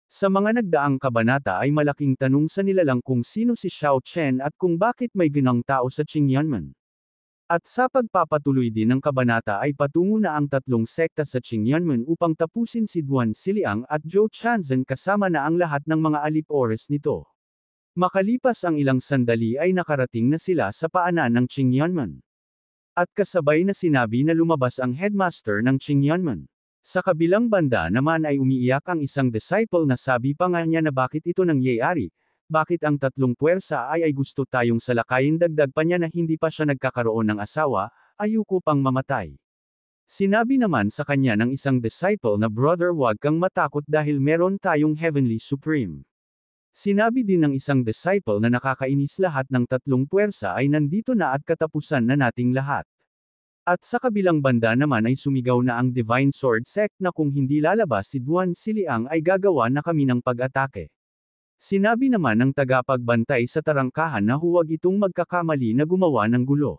Sa mga nagdaang kabanata ay malaking tanong sa nilalang kung sino si Xiao Chen at kung bakit may ginang tao sa Qingyanmen. At sa pagpapatuloy din ng kabanata ay patungo na ang tatlong sekta sa Qingyanmen upang tapusin si Duan Siliang at Zhou Chanzhen kasama na ang lahat ng mga alip-oras nito. Makalipas ang ilang sandali ay nakarating na sila sa paanan ng Qingyanmen. At kasabay na sinabi na lumabas ang headmaster ng Qingyanmen. Sa kabilang banda naman ay umiiyak ang isang disciple na sabi pa nga niya na bakit ito nangyayari. Bakit ang tatlong puwersa ay gusto tayong salakayin, dagdag pa niya na hindi pa siya nagkakaroon ng asawa, ayoko pang mamatay. Sinabi naman sa kanya ng isang disciple na brother, huwag kang matakot dahil meron tayong Heavenly Supreme. Sinabi din ng isang disciple na nakakainis, lahat ng tatlong puwersa ay nandito na at katapusan na nating lahat. At sa kabilang banda naman ay sumigaw na ang Divine Sword Sect na kung hindi lalabas si Duan Siliang ay gagawa na kami ng pag-atake. Sinabi naman ng tagapagbantay sa tarangkahan na huwag itong magkakamali na gumawa ng gulo.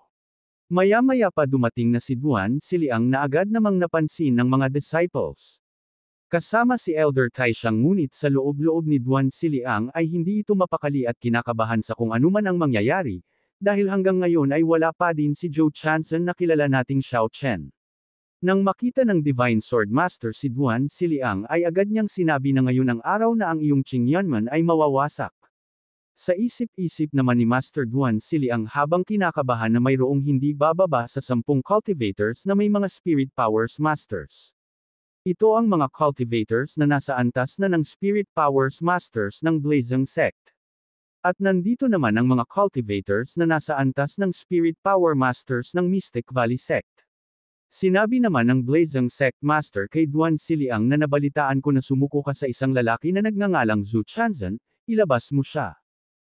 Maya-maya pa dumating na si Duan Siliang na agad namang napansin ng mga disciples. Kasama si Elder Taishan, ngunit sa loob-loob ni Duan Siliang ay hindi ito mapakali at kinakabahan sa kung anuman ang mangyayari, dahil hanggang ngayon ay wala pa din si Zhou Chanzhen na kilala nating Xiao Chen. Nang makita ng Divine Sword Master si Duan Siliang ay agad niyang sinabi na ngayon ang araw na ang iyong Qingyanmen ay mawawasak. Sa isip-isip naman ni Master Duan Siliang habang kinakabahan na mayroong hindi bababa sa 10 cultivators na may mga Spirit Powers Masters. Ito ang mga cultivators na nasa antas na ng Spirit Powers Masters ng Blazing Sect. At nandito naman ang mga cultivators na nasa antas ng Spirit Power Masters ng Mystic Valley Sect. Sinabi naman ng Blazing Sect Master kay Duan Siliang na nabalitaan ko na sumuko ka sa isang lalaki na nagngangalang Zhou Chanzhen, ilabas mo siya.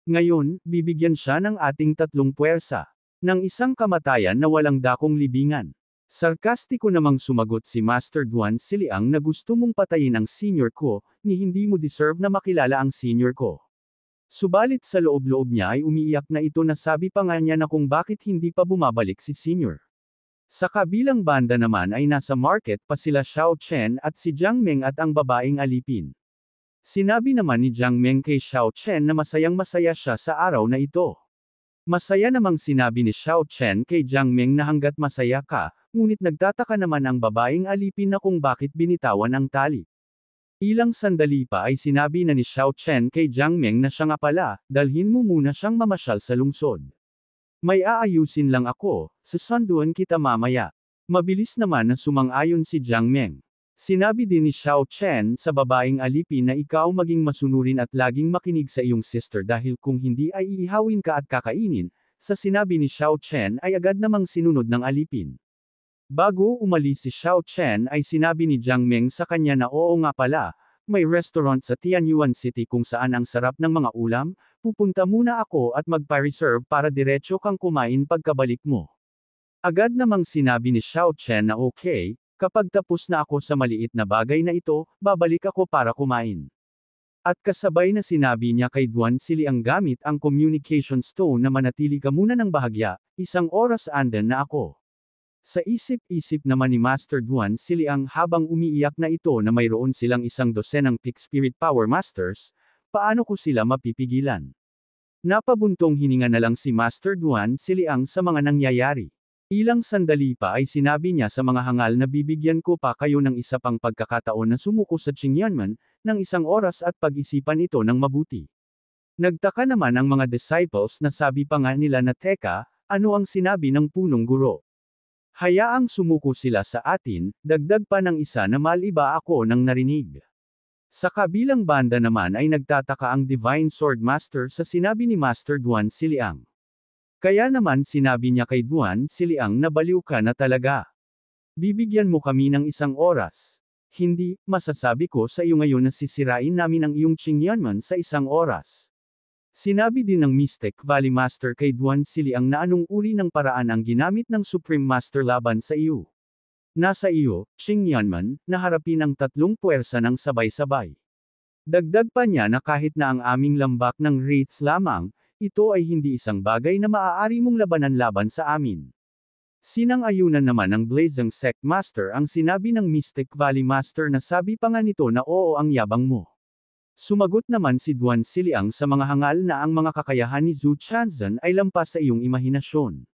Ngayon, bibigyan siya ng ating tatlong puwersa. Ng isang kamatayan na walang dakong libingan. Sarkastiko namang sumagot si Master Duan Siliang na gusto mong patayin ang senior ko, ni hindi mo deserve na makilala ang senior ko. Subalit sa loob-loob niya ay umiiyak na ito na sabi pa nga niya na kung bakit hindi pa bumabalik si senior. Sa kabilang banda naman ay nasa market pa sila Xiao Chen at si Jiang Meng at ang babaeng alipin. Sinabi naman ni Jiang Meng kay Xiao Chen na masayang-masaya siya sa araw na ito. Masaya namang sinabi ni Xiao Chen kay Jiang Meng na hanggat masaya ka, ngunit nagtataka naman ang babaeng alipin na kung bakit binitawan ang tali. Ilang sandali pa ay sinabi na ni Xiao Chen kay Jiang Meng na siya nga pala, dalhin mo muna siyang mamasyal sa lungsod. May aayusin lang ako, sasunduan kita mamaya. Mabilis naman na sumang-ayon si Jiang Meng. Sinabi din ni Xiao Chen sa babaeng alipin na ikaw maging masunurin at laging makinig sa iyong sister dahil kung hindi ay iihawin ka at kakainin. Sa sinabi ni Xiao Chen ay agad namang sinunod ng alipin. Bago umalis si Xiao Chen ay sinabi ni Jiang Meng sa kanya na oo nga pala, may restaurant sa Tianyuan City kung saan ang sarap ng mga ulam, pupunta muna ako at magpa-reserve para diretso kang kumain pagkabalik mo. Agad namang sinabi ni Xiao Chen na okay, kapag tapos na ako sa maliit na bagay na ito, babalik ako para kumain. At kasabay na sinabi niya kay Duan Siliang gamit ang communication stone na manatili ka muna ng bahagya, 1 oras anden na ako. Sa isip-isip naman ni Master Duan Siliang habang umiiyak na ito na mayroon silang 12 peak Spirit Power Masters, paano ko sila mapipigilan? Napabuntong hininga na lang si Master Duan Siliang sa mga nangyayari. Ilang sandali pa ay sinabi niya sa mga hangal na bibigyan ko pa kayo ng isa pang pagkakataon na sumuko sa Qingyanmen, ng 1 oras at pag-isipan ito ng mabuti. Nagtaka naman ang mga disciples na sabi pa nga nila na teka, ano ang sinabi ng punong guro? Hayaang sumuko sila sa atin, dagdag pa ng isa na maliba ako nang narinig. Sa kabilang banda naman ay nagtataka ang Divine Sword Master sa sinabi ni Master Duan Siliang. Kaya naman sinabi niya kay Duan Siliang na baliw ka na talaga. Bibigyan mo kami ng 1 oras. Hindi, masasabi ko sa iyo ngayon na sisirain namin ang iyong Qingyanmen sa 1 oras. Sinabi din ng Mystic Valley Master kay Duan Siliang na anong uri ng paraan ang ginamit ng Supreme Master laban sa iyo. Nasa iyo, Qingyanmen, na harapin ang tatlong puwersa ng sabay-sabay. Dagdag pa niya na kahit na ang aming lambak ng wraiths lamang, ito ay hindi isang bagay na maaari mong labanan laban sa amin. Sinang-ayunan naman ng Blazing Sect Master ang sinabi ng Mystic Valley Master na sabi pa nga nito na oo ang yabang mo. Sumagot naman si Duan Siliang sa mga hangal na ang mga kakayahan ni Zhu Chanzan ay lampas sa iyong imahinasyon.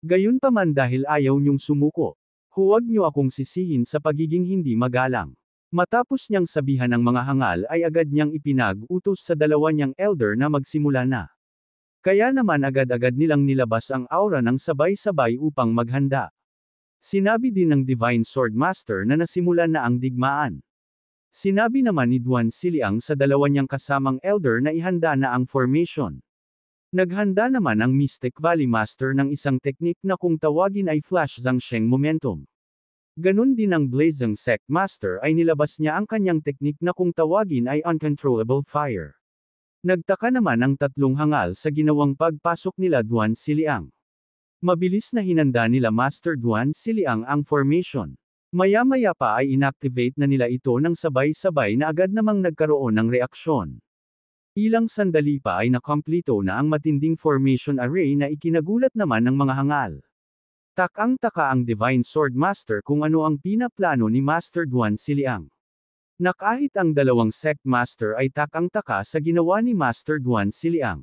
Gayunpaman dahil ayaw niyong sumuko, huwag niyo akong sisihin sa pagiging hindi magalang. Matapos niyang sabihan ang mga hangal ay agad niyang ipinag-utos sa dalawa niyang elder na magsimula na. Kaya naman agad-agad nilang nilabas ang aura ng sabay-sabay upang maghanda. Sinabi din ng Divine Sword Master na nasimulan na ang digmaan. Sinabi naman ni Duan Siliang sa dalawa niyang kasamang elder na ihanda na ang formation. Naghanda naman ang Mystic Valley Master ng isang teknik na kung tawagin ay Flash Zhangsheng Momentum. Ganun din ang Blazing Sect Master ay nilabas niya ang kanyang teknik na kung tawagin ay Uncontrollable Fire. Nagtaka naman ang tatlong hangal sa ginawang pagpasok nila Duan Siliang. Mabilis na hinanda nila Master Duan Siliang ang formation. Maya-maya pa ay inactivate na nila ito ng sabay-sabay na agad namang nagkaroon ng reaksyon. Ilang sandali pa ay nakompleto na ang matinding formation array na ikinagulat naman ng mga hangal. Takang-taka ang Divine Sword Master kung ano ang pinaplano ni Master Duan Siliang. Na kahit ang dalawang Sect Master ay takang-taka sa ginawa ni Master Duan Siliang.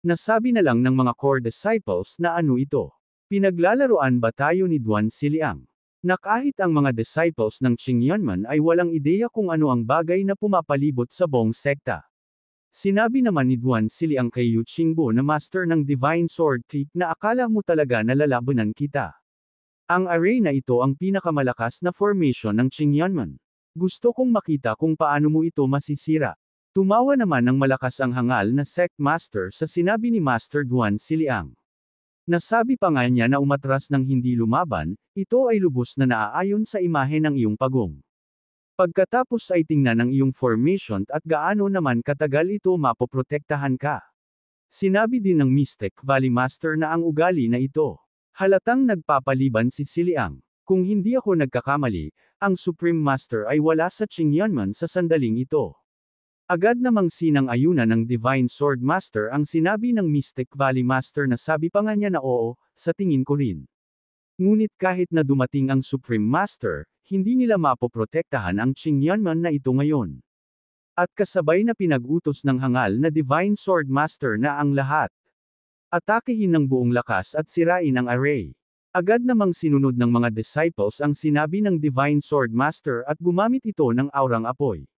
Nasabi na lang ng mga core disciples na ano ito. Pinaglalaroan ba tayo ni Duan Siliang? Na kahit ang mga disciples ng Qingyunman ay walang ideya kung ano ang bagay na pumapalibot sa buong sekta. Sinabi naman ni Duan Siliang kay Yu Qingbo na master ng Divine Sword Trick na akala mo talaga na lalabanan kita. Ang array na ito ang pinakamalakas na formation ng Qingyunman. Gusto kong makita kung paano mo ito masisira. Tumawa naman ng malakas ang hangal na Sect Master sa sinabi ni Master Duan Siliang. Nasabi pa nga niya na umatras ng hindi lumaban, ito ay lubos na naaayon sa imahe ng iyong pagong. Pagkatapos ay tingnan ang iyong formation at gaano naman katagal ito mapoprotektahan ka. Sinabi din ng Mystic Valley Master na ang ugali na ito. Halatang nagpapaliban si Siliang. Kung hindi ako nagkakamali, ang Supreme Master ay wala sa Qingyunman sa sandaling ito. Agad namang sinang-ayunan ng Divine Sword Master ang sinabi ng Mystic Valley Master na sabi pa nga niya na oo, sa tingin ko rin. Ngunit kahit na dumating ang Supreme Master, hindi nila mapoprotektahan ang Qingyunman na ito ngayon. At kasabay na pinag-utos ng hangal na Divine Sword Master na ang lahat. Atakehin ng buong lakas at sirain ang array. Agad namang sinunod ng mga disciples ang sinabi ng Divine Sword Master at gumamit ito ng aurang apoy.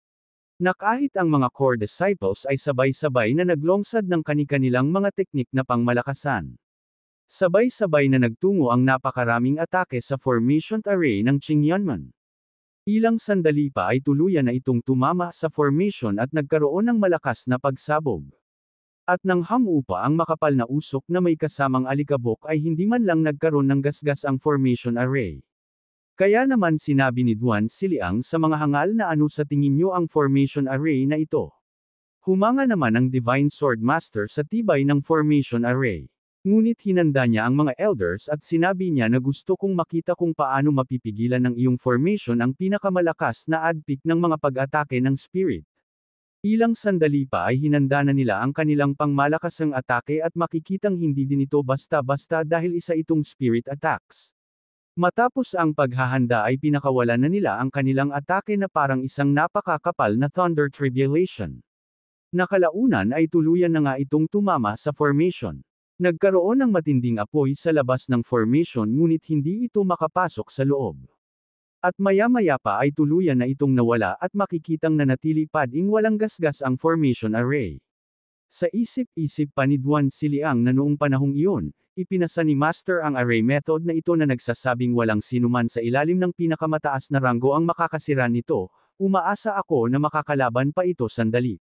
Na kahit ang mga core disciples ay sabay-sabay na naglongsad ng kani-kanilang mga teknik na pangmalakasan. Sabay-sabay na nagtungo ang napakaraming atake sa formation array ng Qingyunman. Ilang sandali pa ay tuluyan na itong tumama sa formation at nagkaroon ng malakas na pagsabog. At nang hamu pa ang makapal na usok na may kasamang alikabok ay hindi man lang nagkaroon ng gasgas ang formation array. Kaya naman sinabi ni Duan Siliang sa mga hangal na ano sa tingin nyo ang formation array na ito. Humanga naman ang Divine Sword Master sa tibay ng formation array. Ngunit hinanda niya ang mga elders at sinabi niya na gusto kong makita kung paano mapipigilan ng iyong formation ang pinakamalakas na adpick ng mga pag-atake ng spirit. Ilang sandali pa ay hinanda na nila ang kanilang pangmalakasang atake at makikitang hindi din ito basta-basta dahil isa itong spirit attacks. Matapos ang paghahanda ay pinakawalan na nila ang kanilang atake na parang isang napakakapal na thunder tribulation. Nakalaunan ay tuluyan na nga itong tumama sa formation. Nagkaroon ng matinding apoy sa labas ng formation ngunit hindi ito makapasok sa loob. At maya-maya pa ay tuluyan na itong nawala at makikitang nanatili pading walang gasgas ang formation array. Sa isip-isip pa ni Duan Siliang na noong panahong iyon, ipinasa ni Master ang array method na ito na nagsasabing walang sinuman sa ilalim ng pinakamataas na ranggo ang makakasira nito, umaasa ako na makakalaban pa ito sandali.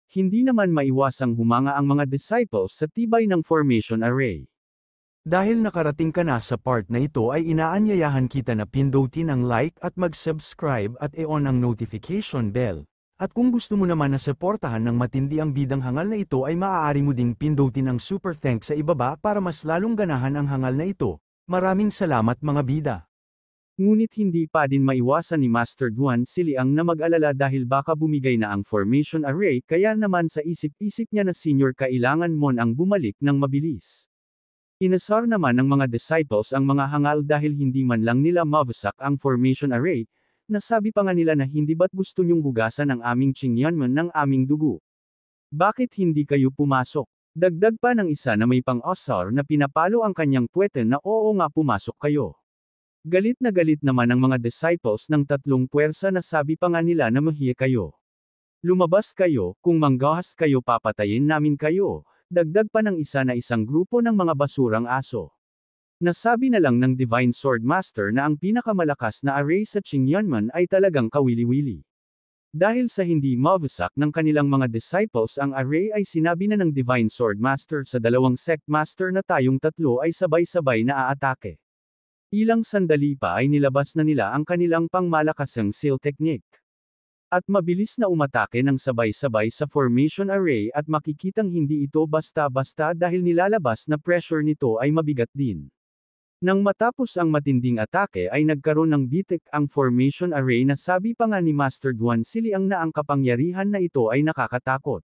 Hindi naman maiwasang humanga ang mga disciples sa tibay ng formation array. Dahil nakarating ka na sa part na ito ay inaanyayahan kita na pindutin ang like at mag-subscribe at i-on ang notification bell. At kung gusto mo naman na suportahan ng matindi ang bidang hangal na ito ay maaari mo ding pindutin ang super thanks sa ibaba para mas lalong ganahan ang hangal na ito. Maraming salamat mga bida. Ngunit hindi pa din maiwasan ni Master Duan Siliang na mag-alala dahil baka bumigay na ang formation array kaya naman sa isip-isip niya na senior kailangan mo ang bumalik ng mabilis. Inasar naman ng mga disciples ang mga hangal dahil hindi man lang nila mawasak ang formation array. Nasabi pa nga nila na hindi ba't gusto niyong hugasan ang aming Qingyanman ng aming dugo? Bakit hindi kayo pumasok? Dagdag pa ng isa na may pang-osar na pinapalo ang kanyang puwete na oo nga pumasok kayo. Galit na galit naman ang mga disciples ng tatlong puwersa na sabi pa nga nila na mahiya kayo. Lumabas kayo, kung manggahas kayo papatayin namin kayo, dagdag pa ng isa na isang grupo ng mga basurang aso. Nasabi na lang ng Divine Sword Master na ang pinakamalakas na array sa Qingyanman ay talagang kawili-wili. Dahil sa hindi mawasak ng kanilang mga disciples ang array ay sinabi na ng Divine Sword Master sa dalawang Sect Master na tayong tatlo ay sabay-sabay na aatake. Ilang sandali pa ay nilabas na nila ang kanilang pangmalakasang seal technique. At mabilis na umatake ng sabay-sabay sa formation array at makikitang hindi ito basta-basta dahil nilalabas na pressure nito ay mabigat din. Nang matapos ang matinding atake ay nagkaroon ng bitik ang formation array na sabi pa nga ni Master Duan Siliang na ang kapangyarihan na ito ay nakakatakot.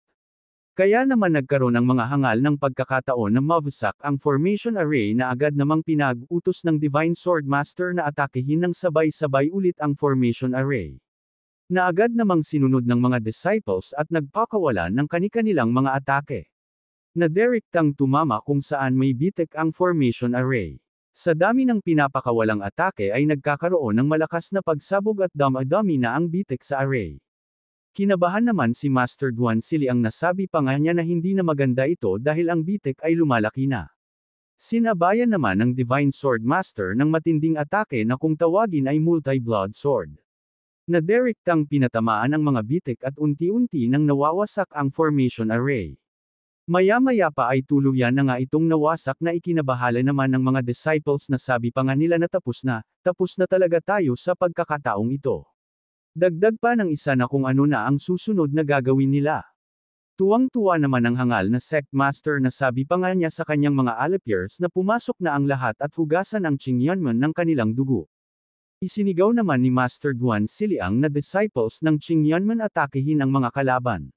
Kaya naman nagkaroon ng mga hangal ng pagkakataon na mawasak ang formation array na agad namang pinag-utos ng Divine Sword Master na atakehin ng sabay-sabay ulit ang formation array. Na agad namang sinunod ng mga disciples at nagpakawalan ng kani-kanilang mga atake. Na direktang tumama kung saan may bitik ang formation array. Sa dami ng pinapakawalang atake ay nagkakaroon ng malakas na pagsabog at dama-dami na ang bitik sa array. Kinabahan naman si Master Duan Siliang nasabi pa nga niya na hindi na maganda ito dahil ang bitik ay lumalaki na. Sinabayan naman ng Divine Sword Master ng matinding atake na kung tawagin ay multi-blood sword. Na direktang pinatamaan ang mga bitik at unti-unti nang nawawasak ang formation array. Maya-maya pa ay tuluyan na nga itong nawasak na ikinabahala naman ng mga disciples na sabi pa nga nila na tapos na talaga tayo sa pagkakataong ito. Dagdag pa ng isa na kung ano na ang susunod na gagawin nila. Tuwang-tuwa naman ang hangal na Sect Master na sabi pa nga niya sa kanyang mga allipiers na pumasok na ang lahat at hugasan ang Qingyanman ng kanilang dugo. Isinigaw naman ni Master Duan Siliang na disciples ng Qingyanman atakehin ang mga kalaban.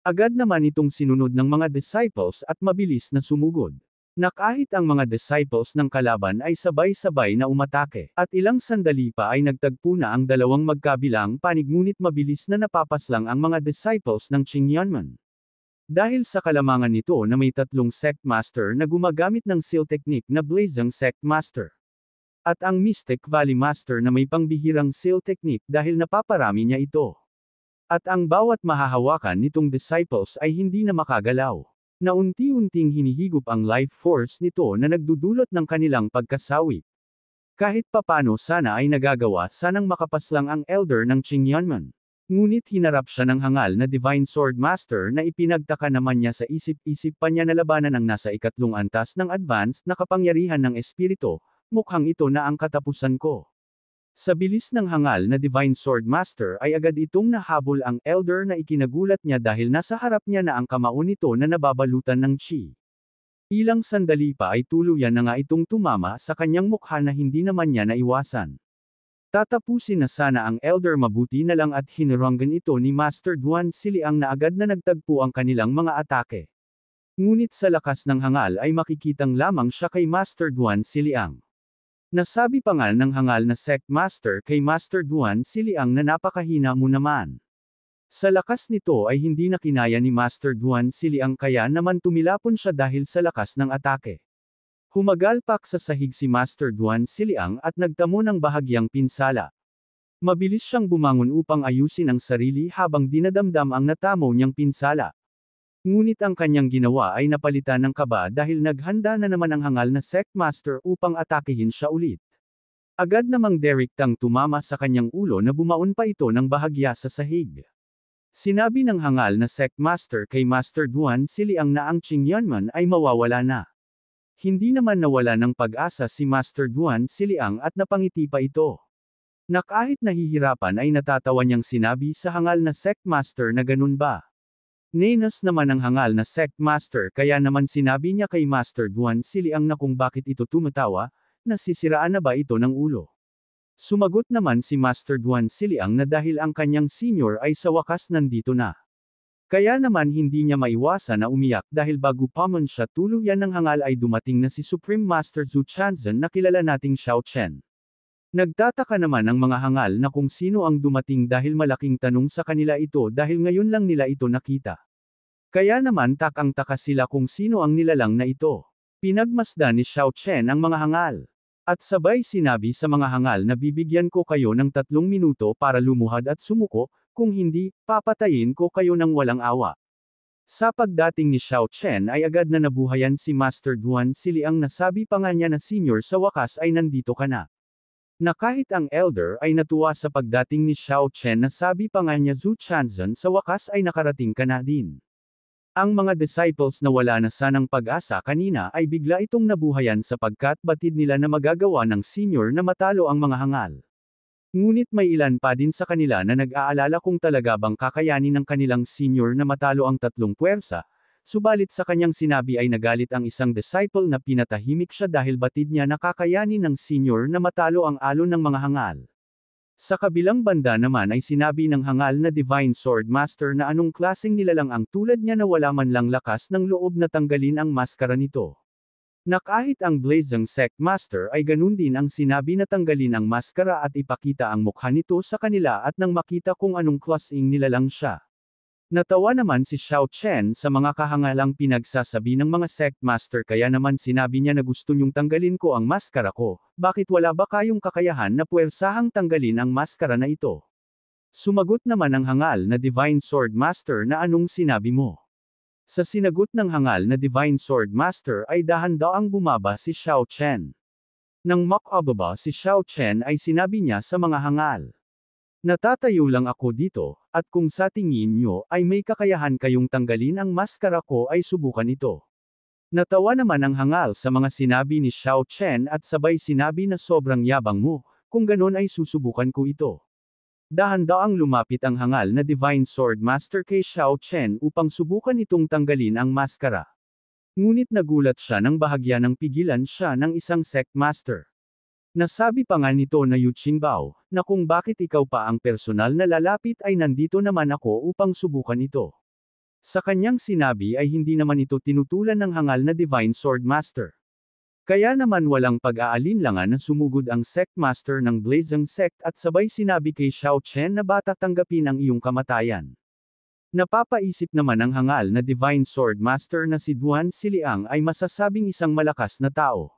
Agad naman itong sinunod ng mga disciples at mabilis na sumugod. Na kahit ang mga disciples ng kalaban ay sabay-sabay na umatake, at ilang sandali pa ay nagtagpo na ang dalawang magkabilang panig ngunit mabilis na napapaslang ang mga disciples ng Qingyanman. Dahil sa kalamangan nito na may tatlong Sect Master na gumagamit ng seal technique na Blazing Sect Master. At ang Mystic Valley Master na may pangbihirang seal technique dahil napaparami niya ito. At ang bawat mahahawakan nitong disciples ay hindi na makagalaw. Na unti-unting hinihigop ang life force nito na nagdudulot ng kanilang pagkasawi. Kahit papano sana ay nagagawa sanang makapaslang ang elder ng Qingyanman. Ngunit hinarap siya ng hangal na Divine Sword Master na ipinagtaka naman niya sa isip-isip pa niya na labanan ang nasa ikatlong antas ng advanced na kapangyarihan ng espiritu, mukhang ito na ang katapusan ko. Sa bilis ng hangal na Divine Sword Master ay agad itong nahabol ang elder na ikinagulat niya dahil nasa harap niya na ang kamao nito na nababalutan ng chi. Ilang sandali pa ay tuluyan na nga itong tumama sa kanyang mukha na hindi naman niya naiwasan. Tatapusin na sana ang elder mabuti na lang at hinaranggan ito ni Master Duan Siliang na agad na nagtagpo ang kanilang mga atake. Ngunit sa lakas ng hangal ay makikitang lamang siya kay Master Duan Siliang. Nasabi pa nga ng hangal na Sect Master kay Master Duan Siliang na napakahina mo naman. Sa lakas nito ay hindi na kinaya ni Master Duan Siliang kaya naman tumilapon siya dahil sa lakas ng atake. Humagalpak sa sahig si Master Duan Siliang at nagtamo ng bahagyang pinsala. Mabilis siyang bumangon upang ayusin ang sarili habang dinadamdam ang natamo niyang pinsala. Ngunit ang kanyang ginawa ay napalitan ng kaba dahil naghanda na naman ang hangal na Sect Master upang atakehin siya ulit. Agad namang direktang tumama sa kanyang ulo na bumaon pa ito ng bahagya sa sahig. Sinabi ng hangal na Sect Master kay Master Duan Siliang na ang Qingyanman ay mawawala na. Hindi naman nawala ng pag-asa si Master Duan Siliang at napangiti pa ito. Na kahit nahihirapan ay natatawa niyang sinabi sa hangal na Sect Master na ganun ba. Nenas naman ang hangal na Sect Master kaya naman sinabi niya kay Master Duan Siliang na kung bakit ito tumatawa, nasisiraan na ba ito ng ulo. Sumagot naman si Master Duan Siliang na dahil ang kanyang senior ay sa wakas nandito na. Kaya naman hindi niya maiwasan na umiyak dahil bago pa man siya tuluyan ng hangal ay dumating na si Supreme Master Zhu Chanzhen na kilala nating Xiao Chen. Nagtataka naman ang mga hangal na kung sino ang dumating dahil malaking tanong sa kanila ito dahil ngayon lang nila ito nakita. Kaya naman takang-taka sila kung sino ang nilalang na ito. Pinagmasdan ni Xiao Chen ang mga hangal. At sabay sinabi sa mga hangal na bibigyan ko kayo ng 3 minuto para lumuhad at sumuko, kung hindi, papatayin ko kayo ng walang awa. Sa pagdating ni Xiao Chen ay agad na nabuhayan si Master Duan Siliang nasabi pa nga niya na senior sa wakas ay nandito ka na. Na kahit ang elder ay natuwa sa pagdating ni Xiao Chen na sabi pa nga niya Zhu Chanzhen sa wakas ay nakarating ka na din. Ang mga disciples na wala na sanang pag-asa kanina ay bigla itong nabuhayan sapagkat batid nila na magagawa ng senior na matalo ang mga hangal. Ngunit may ilan pa din sa kanila na nag-aalala kung talaga bang kakayanin ng kanilang senior na matalo ang 3 puwersa, subalit sa kanyang sinabi ay nagalit ang isang disciple na pinatahimik siya dahil batid niya na kakayanin ng senior na matalo ang alon ng mga hangal. Sa kabilang banda naman ay sinabi ng hangal na Divine Sword Master na anong klaseng nilalang ang tulad niya na wala man lang lakas ng loob na tanggalin ang maskara nito. Na kahit ang Blazing Sect Master ay ganun din ang sinabi na tanggalin ang maskara at ipakita ang mukha nito sa kanila at nang makita kung anong klaseng nilalang siya. Natawa naman si Xiao Chen sa mga kahangalang pinagsasabi ng mga sect master kaya naman sinabi niya na gusto niyong tanggalin ko ang maskara ko, bakit wala ba kayong kakayahan na puwersahang tanggalin ang maskara na ito? Sumagot naman ang hangal na Divine Sword Master na anong sinabi mo? Sa sinagot ng hangal na Divine Sword Master ay dahan-daang bumaba si Xiao Chen. Nang makababa si Xiao Chen ay sinabi niya sa mga hangal. Natatayo lang ako dito, at kung sa tingin nyo ay may kakayahan kayong tanggalin ang maskara ko ay subukan ito. Natawa naman ang hangal sa mga sinabi ni Xiao Chen at sabay sinabi na sobrang yabang mo, kung ganon ay susubukan ko ito. Dahan-daang lumapit ang hangal na Divine Sword Master kay Xiao Chen upang subukan itong tanggalin ang maskara. Ngunit nagulat siya nang bahagya ng pigilan siya ng isang sect master. Nasabi pa nga nito na Yu Qingbao, na kung bakit ikaw pa ang personal na lalapit ay nandito naman ako upang subukan ito. Sa kanyang sinabi ay hindi naman ito tinutulan ng hangal na Divine Sword Master. Kaya naman walang pag-aalinlangan na sumugod ang Sect Master ng Blazing Sect at sabay sinabi kay Xiao Chen na bata tanggapin ang iyong kamatayan. Napapaisip naman ang hangal na Divine Sword Master na si Duan Siliang ay masasabing isang malakas na tao.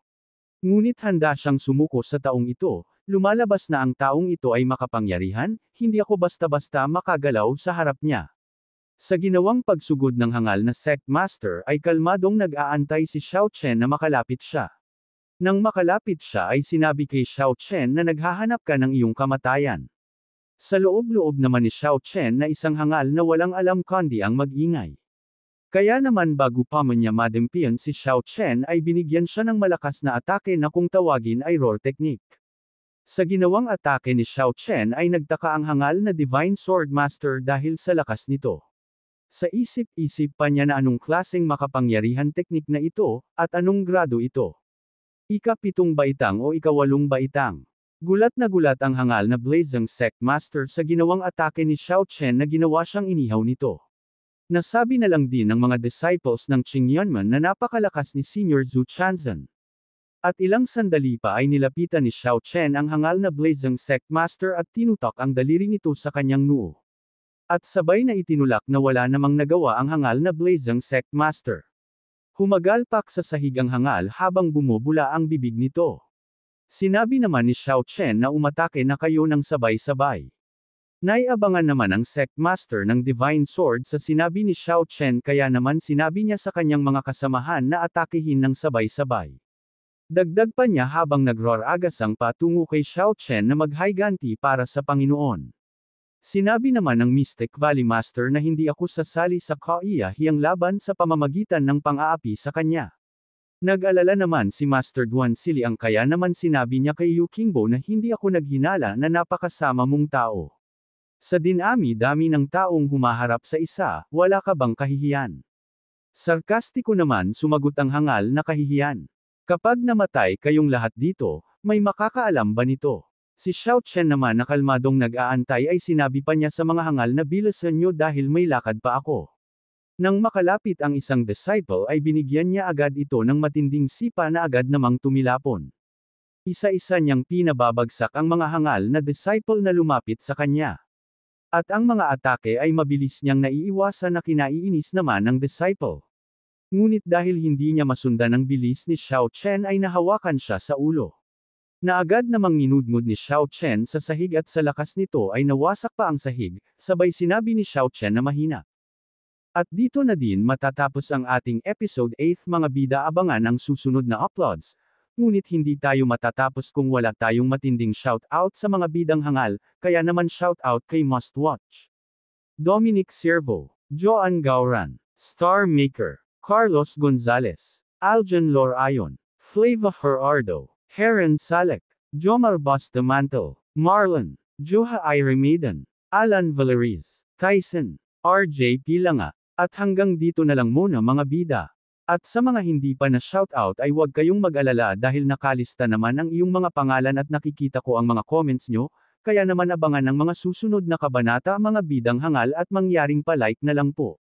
Ngunit handa siyang sumuko sa taong ito, lumalabas na ang taong ito ay makapangyarihan, hindi ako basta-basta makagalaw sa harap niya. Sa ginawang pagsugod ng hangal na Sect Master ay kalmadong nag-aantay si Xiao Chen na makalapit siya. Nang makalapit siya ay sinabi kay Xiao Chen na naghahanap ka ng iyong kamatayan. Sa loob-loob naman ni Xiao Chen na isang hangal na walang alam kundi ang mag-ingay. Kaya naman bago pa man niya madimpian si Xiao Chen ay binigyan siya ng malakas na atake na kung tawagin ay roar technique. Sa ginawang atake ni Xiao Chen ay nagtaka ang hangal na Divine Sword Master dahil sa lakas nito. Sa isip-isip pa niya na anong klaseng makapangyarihan teknik na ito, at anong grado ito. Ika-7 baitang o ika-8 baitang. Gulat na gulat ang hangal na Blazing Sect Master sa ginawang atake ni Xiao Chen na ginawa siyang inihaw nito. Nasabi na lang din ng mga disciples ng Qingyunman na napakalakas ni Senior Zhu Chanzhen. At ilang sandali pa ay nilapitan ni Xiao Chen ang hangal na Blazing Sect Master at tinutok ang daliri nito sa kanyang noo. At sabay na itinulak na wala namang nagawa ang hangal na Blazing Sect Master. Humagalpak sa sahig ang hangal habang bumubula ang bibig nito. Sinabi naman ni Xiao Chen na umatake na kayo ng sabay-sabay. Naiabangan naman ang Sect Master ng Divine Sword sa sinabi ni Xiao Chen kaya naman sinabi niya sa kanyang mga kasamahan na atakehin ng sabay-sabay. Dagdag pa niya habang nag-roar agasang patungo kay Xiao Chen na maghayganti para sa Panginoon. Sinabi naman ng Mystic Valley Master na hindi ako sasali sa kaiyahiyang laban sa pamamagitan ng pang-aapi sa kanya. Nag-alala naman si Master Duan Siliang kaya naman sinabi niya kay Yu Qingbo na hindi ako naghinala na napakasama mong tao. Sa dinami-dami ng taong humaharap sa isa, wala ka bang kahihiyan? Sarkastiko naman sumagot ang hangal na kahihiyan. Kapag namatay kayong lahat dito, may makakaalam ba nito? Si Xiao Chen naman na kalmadong nag-aantay ay sinabi pa niya sa mga hangal na bilisan nyo dahil may lakad pa ako. Nang makalapit ang isang disciple ay binigyan niya agad ito ng matinding sipa na agad namang tumilapon. Isa-isa niyang pinababagsak ang mga hangal na disciple na lumapit sa kanya. At ang mga atake ay mabilis niyang naiiwasan na kinaiinis naman ng disciple. Ngunit dahil hindi niya masundan ang bilis ni Xiao Chen ay nahawakan siya sa ulo. Na agad namang ninudmod ni Xiao Chen sa sahig at sa lakas nito ay nawasak pa ang sahig, sabay sinabi ni Xiao Chen na mahina. At dito na din matatapos ang ating episode 8 mga bida, abangan ang susunod na uploads. Ngunit hindi tayo matatapos kung wala tayong matinding shoutout sa mga bidang hangal, kaya naman shoutout kay Must Watch. Dominic Servo, Joan Gauran, Star Maker, Carlos Gonzalez, Aljan Lorayon, Flava Gerardo, Heron Salek, Jomar Bustamante, Marlon, Joha Ira Maiden, Alan Valeriz, Tyson, RJ Pilanga. At hanggang dito na lang muna mga bida. At sa mga hindi pa na shoutout ay huwag kayong mag-alala dahil nakalista naman ang iyong mga pangalan at nakikita ko ang mga comments nyo, kaya naman abangan ang mga susunod na kabanata mga bidang hangal at mangyaring palike na lang po.